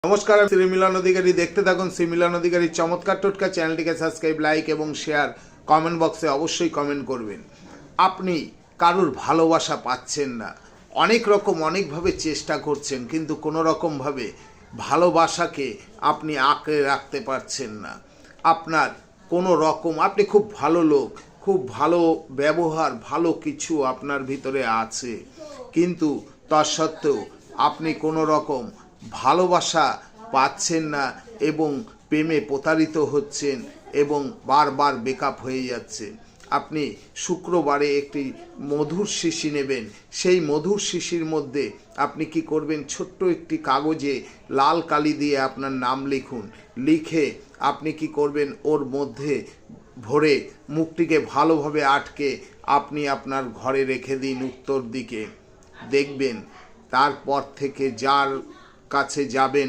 নমস্কার, আমি শ্রী মিলন অধিকারী। দেখতে থাকুন শ্রী মিলন অধিকারীর চমৎকার টোটকা। চ্যানেলটিকে সাবস্ক্রাইব, লাইক এবং শেয়ার, কমেন্ট বক্সে অবশ্যই কমেন্ট করবেন। আপনি কারুর ভালোবাসা পাচ্ছেন না, অনেক রকম অনেকভাবে চেষ্টা করছেন, কিন্তু কোনো রকমভাবে ভালোবাসাকে আপনি আঁকড়ে রাখতে পারছেন না। আপনার কোনো রকম, আপনি খুব ভালো লোক, খুব ভালো ব্যবহার, ভালো কিছু আপনার ভিতরে আছে, কিন্তু তা সত্ত্বেও আপনি কোনো রকম ভালোবাসা পাচ্ছেন না এবং প্রেমে প্রতারিত হচ্ছেন এবং বারবার ব্রেকআপ হয়ে যাচ্ছে। আপনি শুক্রবারে একটি মধুর শিশি নেবেন। সেই মধুর শিশির মধ্যে আপনি কি করবেন, ছোট্ট একটি কাগজে লাল কালি দিয়ে আপনার নাম লিখুন। লিখে আপনি কি করবেন, ওর মধ্যে ভরে মুখটিকে ভালোভাবে আটকে আপনি আপনার ঘরে রেখে দিন উত্তর দিকে। দেখবেন তারপর থেকে যার কাছে যাবেন